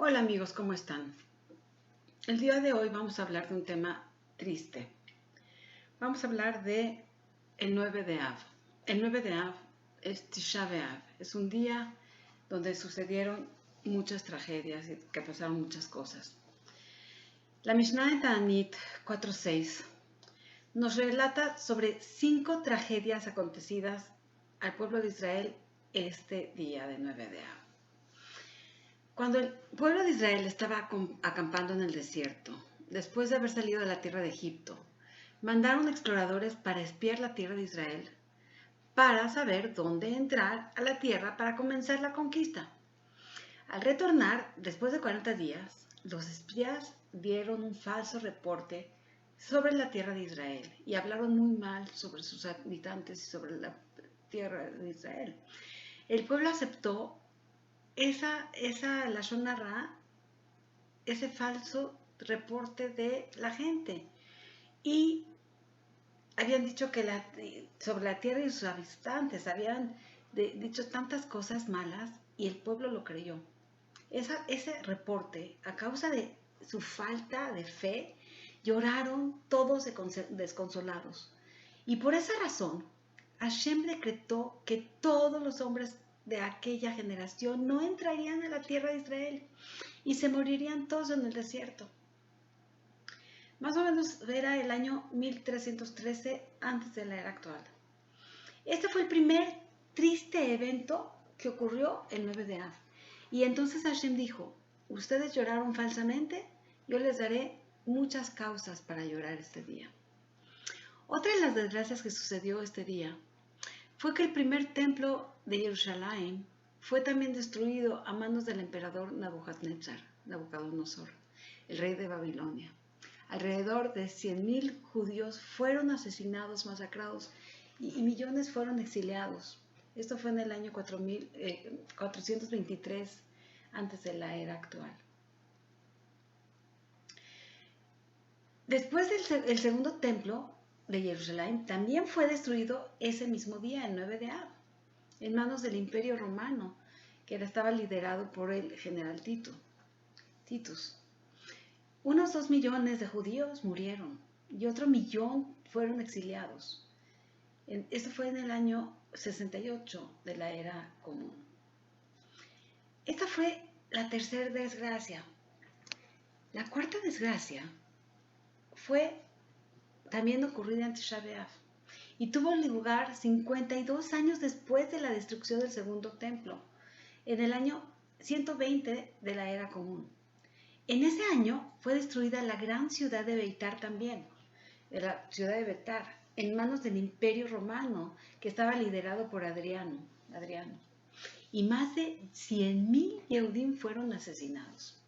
Hola amigos, ¿cómo están? El día de hoy vamos a hablar de un tema triste. Vamos a hablar de el 9 de Av. El 9 de Av es Tisha B'Av. Es un día donde sucedieron muchas tragedias y que pasaron muchas cosas. La Mishnah en Ta'anit 4.6 nos relata sobre 5 tragedias acontecidas al pueblo de Israel este día de 9 de Av. Cuando el pueblo de Israel estaba acampando en el desierto, después de haber salido de la tierra de Egipto, mandaron exploradores para espiar la tierra de Israel, para saber dónde entrar a la tierra para comenzar la conquista. Al retornar, después de 40 días, los espías dieron un falso reporte sobre la tierra de Israel y hablaron muy mal sobre sus habitantes y sobre la tierra de Israel. El pueblo aceptó esa lashon hara, ese falso reporte de la gente, y habían dicho que sobre la tierra y sus habitantes habían dicho tantas cosas malas y el pueblo lo creyó. Ese reporte, a causa de su falta de fe, lloraron todos desconsolados, y por esa razón Hashem decretó que todos los hombres de aquella generación no entrarían a la tierra de Israel y se morirían todos en el desierto. Más o menos era el año 1313 antes de la era actual. Este fue el primer triste evento que ocurrió el 9 de Av. Y entonces Hashem dijo: ustedes lloraron falsamente, yo les daré muchas causas para llorar este día. Otra de las desgracias que sucedió este día fue que el primer templo de Jerusalén fue también destruido a manos del emperador Nabucodonosor, el rey de Babilonia. Alrededor de 100,000 judíos fueron asesinados, masacrados, y millones fueron exiliados. Esto fue en el año 423 antes de la era actual. Después el segundo templo de Jerusalén también fue destruido ese mismo día, el 9 de Av, en manos del Imperio Romano, que estaba liderado por el general Titus. Unos 2 millones de judíos murieron y otro millón fueron exiliados. Esto fue en el año 68 de la era común. Esta fue la tercera desgracia. La cuarta desgracia fue también ocurrida en Tisha B'Av y tuvo lugar 52 años después de la destrucción del segundo templo, en el año 120 de la era común. En ese año fue destruida la gran ciudad de Beitar también, de la ciudad de Betar, en manos del Imperio Romano, que estaba liderado por Adriano. Y más de 100,000 Yehudim fueron asesinados.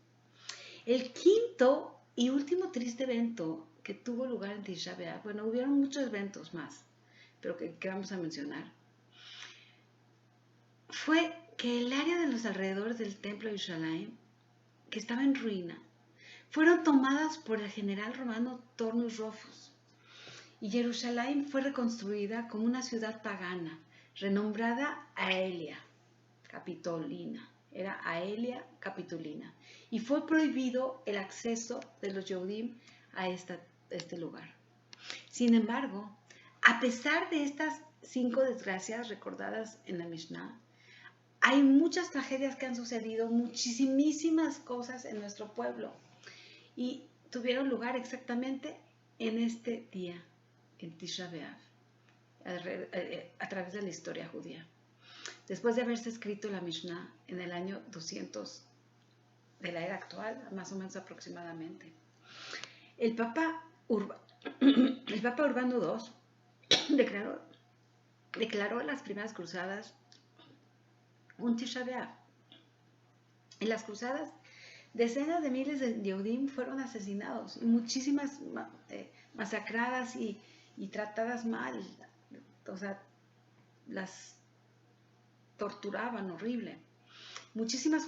El quinto y último triste evento que tuvo lugar en Tisha B'Av, bueno, hubieron muchos eventos más, pero que vamos a mencionar, fue que el área de los alrededores del templo de Jerusalén, que estaba en ruina, fueron tomadas por el general romano Turnus Rufus, y Jerusalén fue reconstruida como una ciudad pagana, renombrada Aelia Capitolina. Era Aelia Capitolina, y fue prohibido el acceso de los Yehudim a este lugar. Sin embargo, a pesar de estas 5 desgracias recordadas en la Mishnah, hay muchas tragedias que han sucedido, muchísimas cosas en nuestro pueblo, y tuvieron lugar exactamente en este día, en Tisha B'Av, a través de la historia judía. Después de haberse escrito la Mishnah en el año 200 de la era actual, más o menos aproximadamente, el Papa Urbano II declaró las primeras cruzadas un Tisha B'Av. En las cruzadas, decenas de miles de Yehudim fueron asesinados, y muchísimas masacradas y tratadas mal. O sea, las torturaban horrible. Muchísimas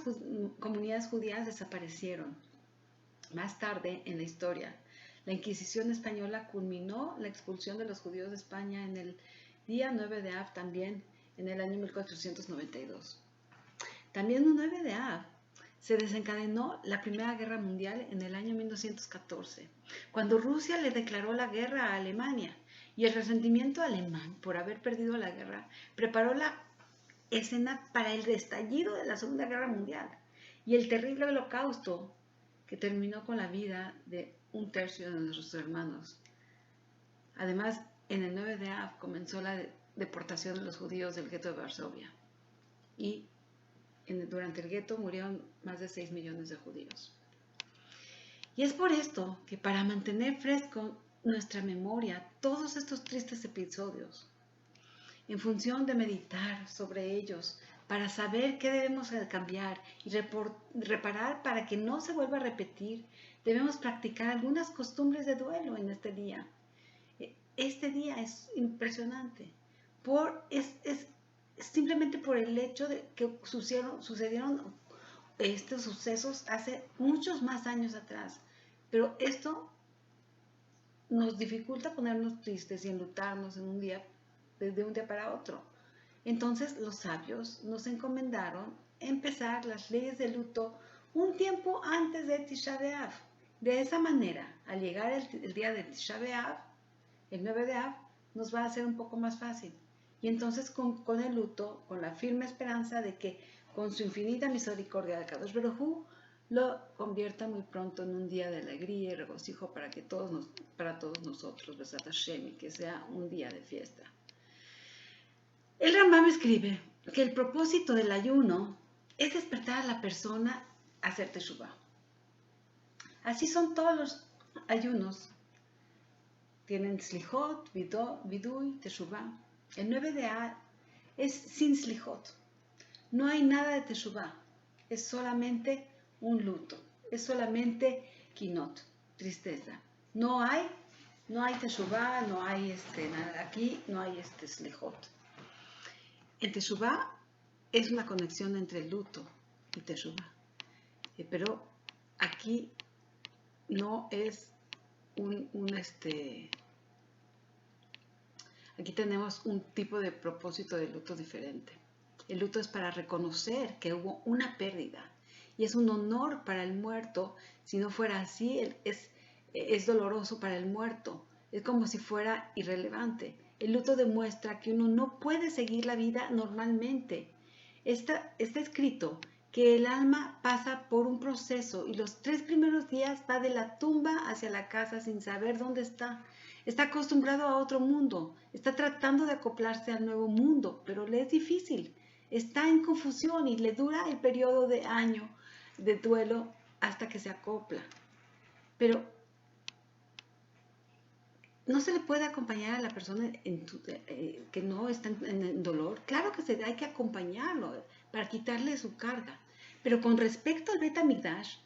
comunidades judías desaparecieron. Más tarde en la historia, la Inquisición española culminó la expulsión de los judíos de España en el día 9 de Av, también en el año 1492. También un 9 de Av se desencadenó la Primera Guerra Mundial en el año 1914, cuando Rusia le declaró la guerra a Alemania, y el resentimiento alemán por haber perdido la guerra preparó la escena para el estallido de la Segunda Guerra Mundial y el terrible holocausto que terminó con la vida de un tercio de nuestros hermanos. Además, en el 9 de Av comenzó la deportación de los judíos del gueto de Varsovia y durante el gueto murieron más de 6 millones de judíos. Y es por esto que para mantener fresco nuestra memoria todos estos tristes episodios, en función de meditar sobre ellos, para saber qué debemos cambiar y reparar para que no se vuelva a repetir, debemos practicar algunas costumbres de duelo en este día. Este día es impresionante, simplemente por el hecho de que sucedieron estos sucesos hace muchos más años atrás, pero esto nos dificulta ponernos tristes y enlutarnos de un día para otro. Entonces los sabios nos encomendaron empezar las leyes de luto un tiempo antes de Tisha B'Av. De esa manera, al llegar el día de Tisha B'Av, el 9 de Av, nos va a ser un poco más fácil. Y entonces con el luto, con la firme esperanza de que con su infinita misericordia de Kadosh Baruj Hu, lo convierta muy pronto en un día de alegría y regocijo para todos nosotros, Besat Hashem, y que sea un día de fiesta. El Rambam escribe que el propósito del ayuno es despertar a la persona a hacer teshuvah. Así son todos los ayunos. Tienen slijot, vidui, teshuvah. El 9 de Av es sin slijot. No hay nada de teshuvah. Es solamente un luto. Es solamente kinot, tristeza. No hay teshuvah, no hay nada. Aquí no hay slijot. El teshuvah es una conexión entre el luto y teshuvah. Pero aquí no es aquí tenemos un tipo de propósito de luto diferente. El luto es para reconocer que hubo una pérdida y es un honor para el muerto. Si no fuera así, es doloroso para el muerto. Es como si fuera irrelevante. El luto demuestra que uno no puede seguir la vida normalmente. Está escrito que el alma pasa por un proceso y los 3 primeros días va de la tumba hacia la casa sin saber dónde está. Está acostumbrado a otro mundo, está tratando de acoplarse al nuevo mundo, pero le es difícil. Está en confusión y le dura el periodo de año de duelo hasta que se acopla. Pero no se le puede acompañar a la persona que no está en dolor. Claro que hay que acompañarlo para quitarle su carga. Pero con respecto al Bet HaMikdash,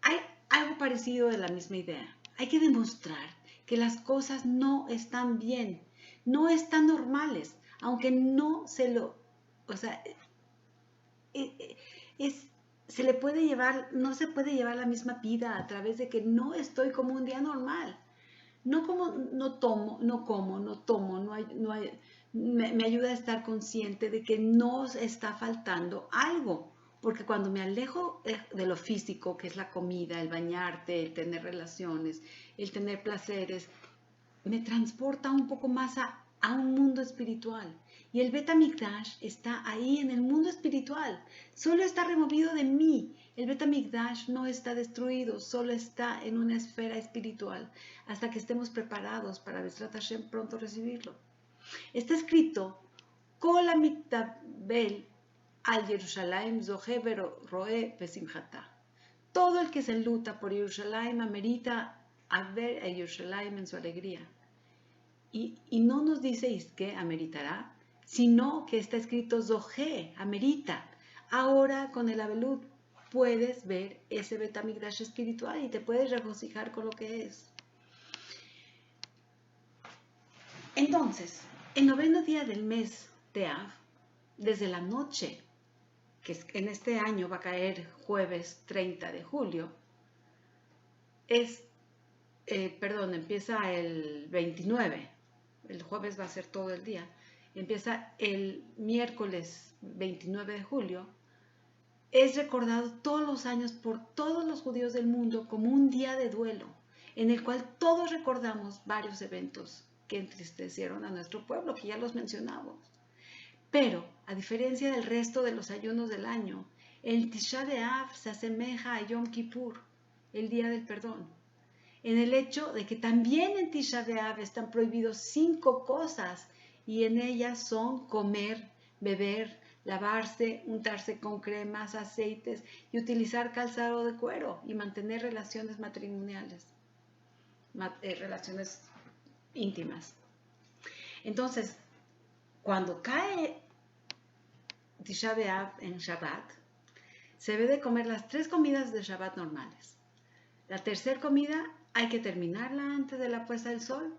hay algo parecido de la misma idea. Hay que demostrar que las cosas no están bien, no están normales, aunque no se lo... O sea, se le puede llevar, no se puede llevar la misma vida a través de que no estoy como un día normal. No como me ayuda a estar consciente de que nos está faltando algo, porque cuando me alejo de lo físico, que es la comida, el bañarte, el tener relaciones, el tener placeres, me transporta un poco más a un mundo espiritual. Y el Bet HaMikdash está ahí en el mundo espiritual, solo está removido de mí. El Bet HaMikdash no está destruido, solo está en una esfera espiritual, hasta que estemos preparados para Bezrat Hashem pronto recibirlo. Está escrito, Kol HaMiktabel al Yerushalayim Zohe Roe Besimchata. Todo el que se enluta por Jerusalén amerita a ver a Jerusalén en su alegría. Y no nos dice que ameritará, sino que está escrito Zohe, amerita. Ahora con el Abelut puedes ver ese Bet HaMikdash espiritual y te puedes regocijar con lo que es. Entonces, el 9º día del mes de Av, desde la noche, que en este año va a caer jueves 30 de julio, empieza el 29, el jueves va a ser todo el día, empieza el miércoles 29 de julio, es recordado todos los años por todos los judíos del mundo como un día de duelo, en el cual todos recordamos varios eventos que entristecieron a nuestro pueblo, que ya los mencionamos. Pero, a diferencia del resto de los ayunos del año, el Tisha B'Av se asemeja a Yom Kippur, el día del perdón, en el hecho de que también en Tisha B'Av están prohibidos 5 cosas y en ellas son comer, beber, lavarse, untarse con cremas, aceites y utilizar calzado de cuero y mantener relaciones matrimoniales, relaciones íntimas. Entonces, cuando cae Tisha B'Av en Shabbat, se debe de comer las 3 comidas de Shabbat normales. La tercera comida hay que terminarla antes de la puesta del sol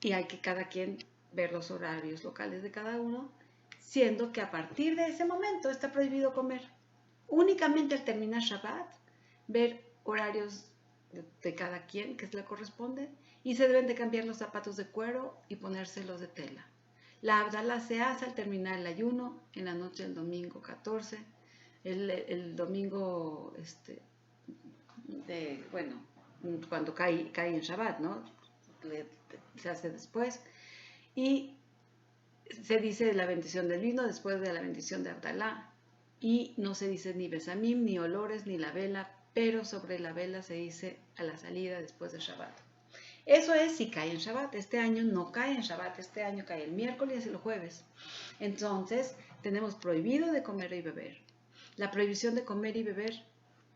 y hay que cada quien ver los horarios locales de cada uno, siendo que a partir de ese momento está prohibido comer. Únicamente al terminar Shabbat, ver horarios de cada quien que le corresponde y se deben de cambiar los zapatos de cuero y ponérselos de tela. La Abdalá se hace al terminar el ayuno en la noche del domingo 14, el domingo cuando cae en Shabbat, ¿no? Se hace después. Y se dice la bendición del vino después de la bendición de Abdalá. Y no se dice ni besamim, ni olores, ni la vela, pero sobre la vela se dice a la salida después de Shabbat. Eso es si cae en Shabbat. Este año no cae en Shabbat, este año cae el miércoles y el jueves. Entonces, tenemos prohibido de comer y beber. La prohibición de comer y beber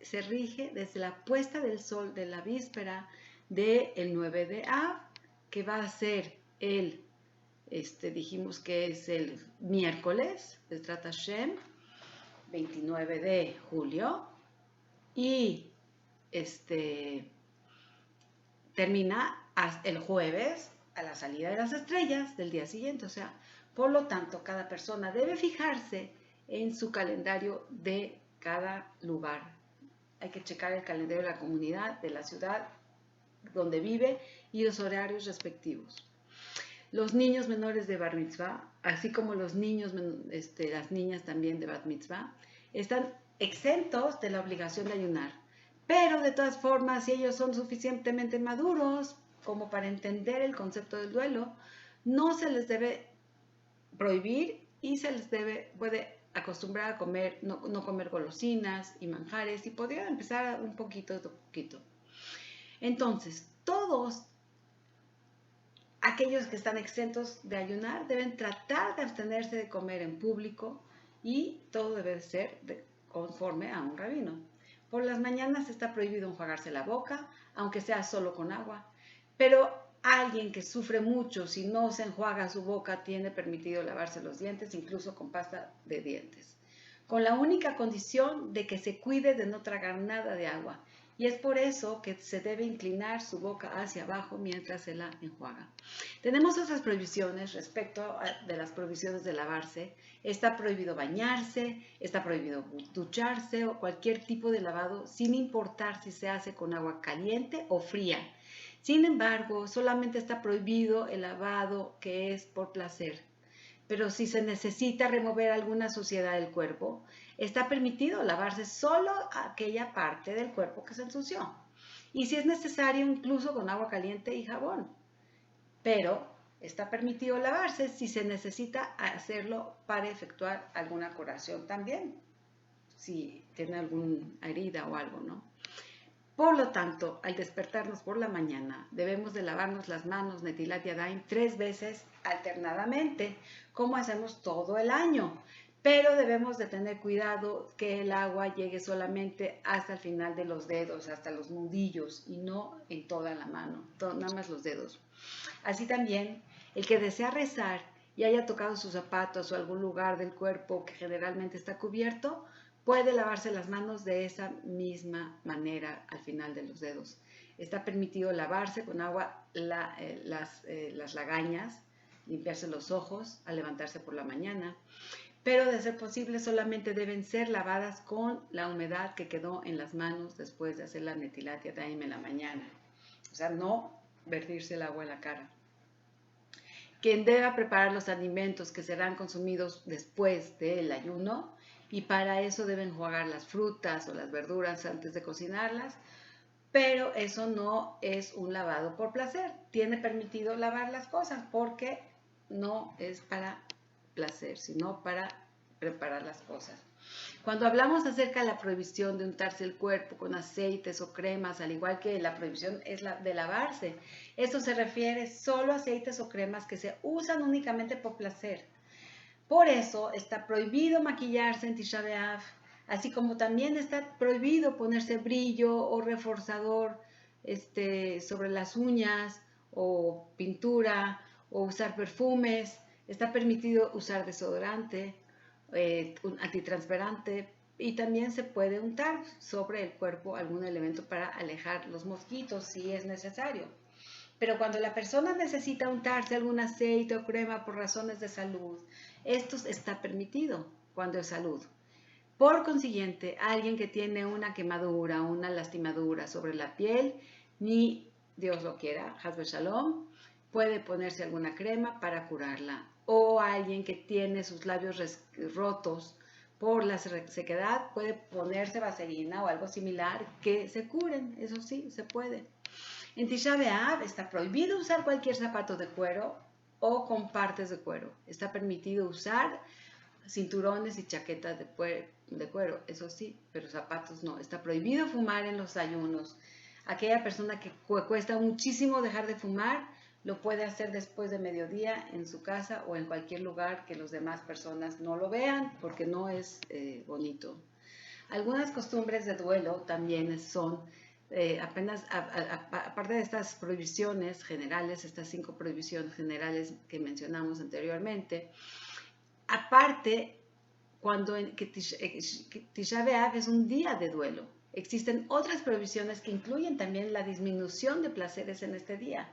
se rige desde la puesta del sol de la víspera del 9 de Av, que va a ser dijimos que es el miércoles, Bezrat Hashem, 29 de julio, y termina el jueves a la salida de las estrellas del día siguiente. O sea, por lo tanto, cada persona debe fijarse en su calendario de cada lugar. Hay que checar el calendario de la comunidad, de la ciudad donde vive y los horarios respectivos. Los niños menores de Bar Mitzvah, así como los niños, las niñas también de Bat Mitzvah, están exentos de la obligación de ayunar. Pero de todas formas, si ellos son suficientemente maduros como para entender el concepto del duelo, no se les debe prohibir y se les puede acostumbrar a comer, no comer golosinas y manjares, y podrían empezar un poquito de poquito. Entonces, todos aquellos que están exentos de ayunar deben tratar de abstenerse de comer en público y todo debe ser conforme a un rabino. Por las mañanas está prohibido enjuagarse la boca, aunque sea solo con agua, pero alguien que sufre mucho si no se enjuaga su boca tiene permitido lavarse los dientes, incluso con pasta de dientes, con la única condición de que se cuide de no tragar nada de agua. Y es por eso que se debe inclinar su boca hacia abajo mientras se la enjuaga. Tenemos otras prohibiciones respecto de las prohibiciones de lavarse. Está prohibido bañarse, está prohibido ducharse o cualquier tipo de lavado, sin importar si se hace con agua caliente o fría. Sin embargo, solamente está prohibido el lavado que es por placer. Pero si se necesita remover alguna suciedad del cuerpo, está permitido lavarse solo aquella parte del cuerpo que se ensució. Y si es necesario, incluso con agua caliente y jabón. Pero está permitido lavarse si se necesita hacerlo para efectuar alguna curación también, si tiene alguna herida o algo, ¿no? Por lo tanto, al despertarnos por la mañana, debemos de lavarnos las manos, Netilat Yadayim, 3 veces alternadamente, como hacemos todo el año. Pero debemos de tener cuidado que el agua llegue solamente hasta el final de los dedos, hasta los nudillos, y no en toda la mano, nada más los dedos. Así también, el que desea rezar y haya tocado sus zapatos o algún lugar del cuerpo que generalmente está cubierto, puede lavarse las manos de esa misma manera al final de los dedos. Está permitido lavarse con agua las lagañas, limpiarse los ojos al levantarse por la mañana, pero de ser posible solamente deben ser lavadas con la humedad que quedó en las manos después de hacer la Netilat Yadayim en la mañana. O sea, no vertirse el agua en la cara. Quien deba preparar los alimentos que serán consumidos después del ayuno y para eso deben enjuagar las frutas o las verduras antes de cocinarlas, pero eso no es un lavado por placer. Tiene permitido lavar las cosas porque no es para placer, sino para preparar las cosas. Cuando hablamos acerca de la prohibición de untarse el cuerpo con aceites o cremas, al igual que la prohibición es la de lavarse, esto se refiere solo a aceites o cremas que se usan únicamente por placer. Por eso está prohibido maquillarse en Tisha B'Av, así como también está prohibido ponerse brillo o reforzador sobre las uñas o pintura o usar perfumes. Está permitido usar desodorante, un antitransparente, y también se puede untar sobre el cuerpo algún elemento para alejar los mosquitos si es necesario. Pero cuando la persona necesita untarse algún aceite o crema por razones de salud, esto está permitido cuando es salud. Por consiguiente, alguien que tiene una quemadura o una lastimadura sobre la piel, ni Dios lo quiera, Hasbe Shalom, puede ponerse alguna crema para curarla. O alguien que tiene sus labios rotos por la sequedad, puede ponerse vaselina o algo similar que se curen. Eso sí, se puede. En Tisha B'Av está prohibido usar cualquier zapato de cuero o con partes de cuero. Está permitido usar cinturones y chaquetas de cuero, eso sí, pero zapatos no. Está prohibido fumar en los ayunos. Aquella persona que cuesta muchísimo dejar de fumar, lo puede hacer después de mediodía en su casa o en cualquier lugar que las demás personas no lo vean, porque no es bonito. Algunas costumbres de duelo también son, aparte de estas prohibiciones generales, estas 5 prohibiciones generales que mencionamos anteriormente, aparte, que Tisha B'Av es un día de duelo, existen otras prohibiciones que incluyen también la disminución de placeres en este día.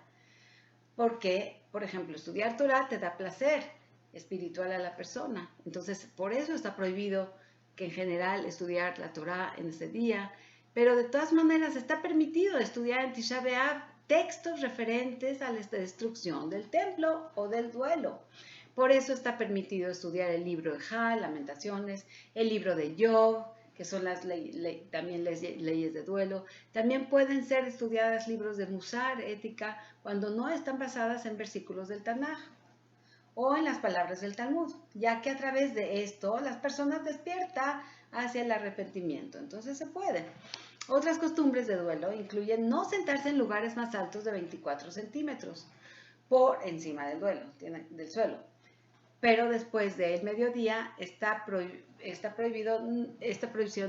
Porque, por ejemplo, estudiar Torah te da placer espiritual a la persona. Entonces, por eso está prohibido que en general estudiar la Torah en ese día. Pero de todas maneras está permitido estudiar en Tisha B'Av textos referentes a la destrucción del templo o del duelo. Por eso está permitido estudiar el libro de Ejal, Lamentaciones, el libro de Job, que son también leyes de duelo. También pueden ser estudiadas libros de Musar, ética, cuando no están basadas en versículos del Tanaj o en las palabras del Talmud, ya que a través de esto las personas despiertan hacia el arrepentimiento. Entonces se puede. Otras costumbres de duelo incluyen no sentarse en lugares más altos de 24 centímetros por encima del suelo. Pero después del mediodía esta prohibición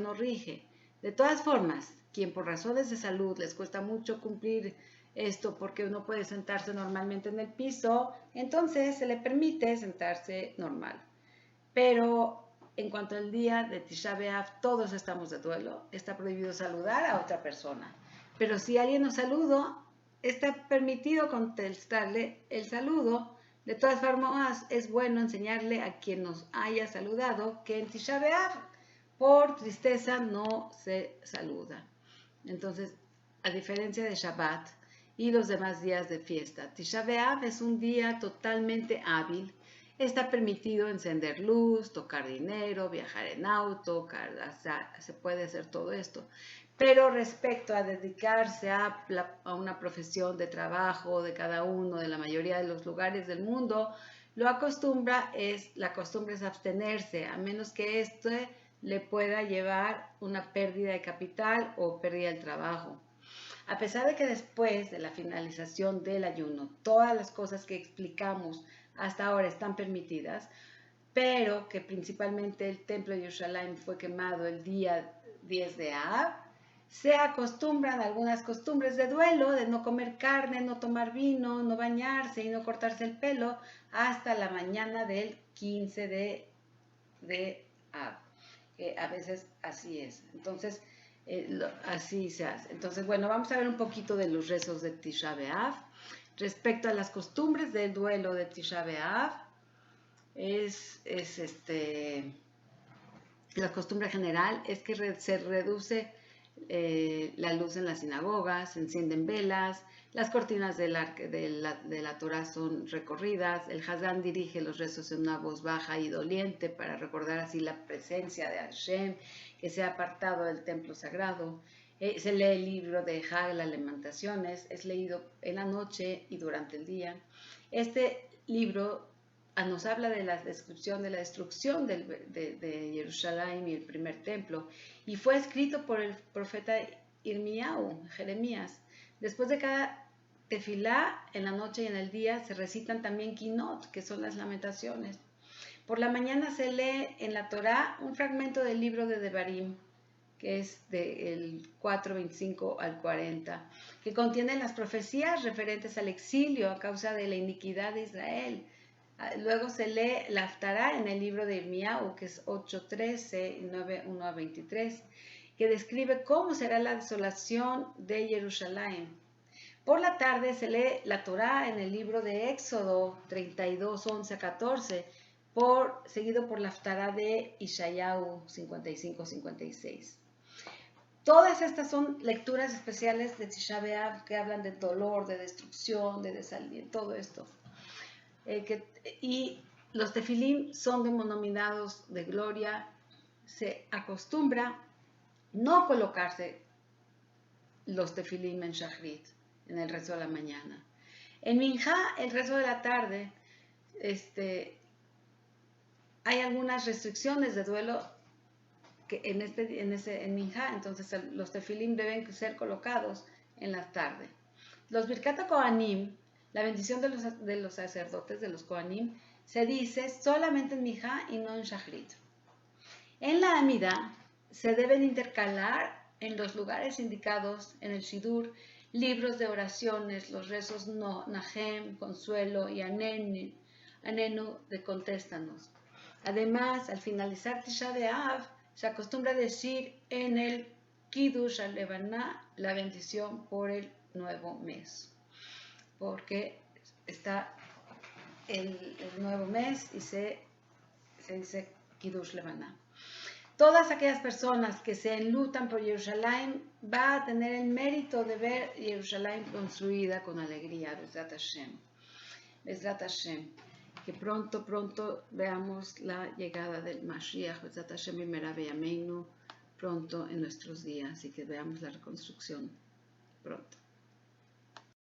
no rige. De todas formas, quien por razones de salud les cuesta mucho cumplir esto porque uno puede sentarse normalmente en el piso, entonces se le permite sentarse normal. Pero en cuanto al día de Tisha B'Av, todos estamos de duelo, está prohibido saludar a otra persona. Pero si alguien nos saluda, está permitido contestarle el saludo. De todas formas, es bueno enseñarle a quien nos haya saludado que en Tisha B'Av, por tristeza, no se saluda. Entonces, a diferencia de Shabbat y los demás días de fiesta, Tisha B'Av es un día totalmente hábil. Está permitido encender luz, tocar dinero, viajar en auto, se puede hacer todo esto. Pero respecto a dedicarse a una profesión de trabajo de cada uno, de la mayoría de los lugares del mundo, la costumbre es abstenerse, a menos que le pueda llevar una pérdida de capital o pérdida del trabajo. A pesar de que después de la finalización del ayuno, todas las cosas que explicamos hasta ahora están permitidas, pero que principalmente el templo de Jerusalén fue quemado el día 10 de Av, se acostumbran algunas costumbres de duelo, de no comer carne, no tomar vino, no bañarse y no cortarse el pelo hasta la mañana del 15 de Av. A veces así es. Entonces, así se hace. Entonces, bueno, vamos a ver un poquito de los rezos de Tisha B'Av. Respecto a las costumbres del duelo de Tisha B'Av, la costumbre general es que se reduce la luz en las sinagogas, se encienden velas, las cortinas de la Torah son recorridas, el Hazán dirige los rezos en una voz baja y doliente para recordar así la presencia de Hashem que se ha apartado del templo sagrado. Se lee el libro de Hag, las Lamentaciones, es leído en la noche y durante el día. Este libro nos habla de la descripción de la destrucción de Jerusalén y el primer templo, y fue escrito por el profeta Irmiyahu, Jeremías. Después de cada tefilá, en la noche y en el día, se recitan también Kinot, que son las lamentaciones. Por la mañana se lee en la Torá un fragmento del libro de Devarim, que es del 4:25 al 40, que contiene las profecías referentes al exilio a causa de la iniquidad de Israel. Luego se lee la Haftará en el libro de Irmiyahu, que es 8:13 y 9:1 a 23, que describe cómo será la desolación de Jerusalén. Por la tarde se lee la Torá en el libro de Éxodo 32:11 a 14, seguido por la Haftará de Ishayahu 55:56. Todas estas son lecturas especiales de Tisha B'Av que hablan de dolor, de destrucción, de desaliento, todo esto. Y los tefilim son denominados de gloria. Se acostumbra no colocarse los tefilim en Shachrit, en el rezo de la mañana. En Minjá, el rezo de la tarde, hay algunas restricciones de duelo en Minjá, entonces los tefilim deben ser colocados en la tarde. Los Birkat Kohanim, la bendición de los sacerdotes, de los Kohanim, se dice solamente en Minjá y no en Shachrit. En la Amida se deben intercalar en los lugares indicados en el Shidur libros de oraciones, los rezos Nahem, Consuelo y Anenu de Contéstanos. Además, al finalizar Tisha B'Av, se acostumbra a decir en el Kiddush al-Levaná la bendición por el nuevo mes, porque está el nuevo mes y se dice Kiddush Levaná. Todas aquellas personas que se enlutan por Jerusalén va a tener el mérito de ver Jerusalén construida con alegría, Bezrat Hashem. Bezrat Hashem. Que pronto veamos la llegada del Mashiach, Bezrat Hashem Bimera Beyameinu, pronto en nuestros días, y que veamos la reconstrucción pronto.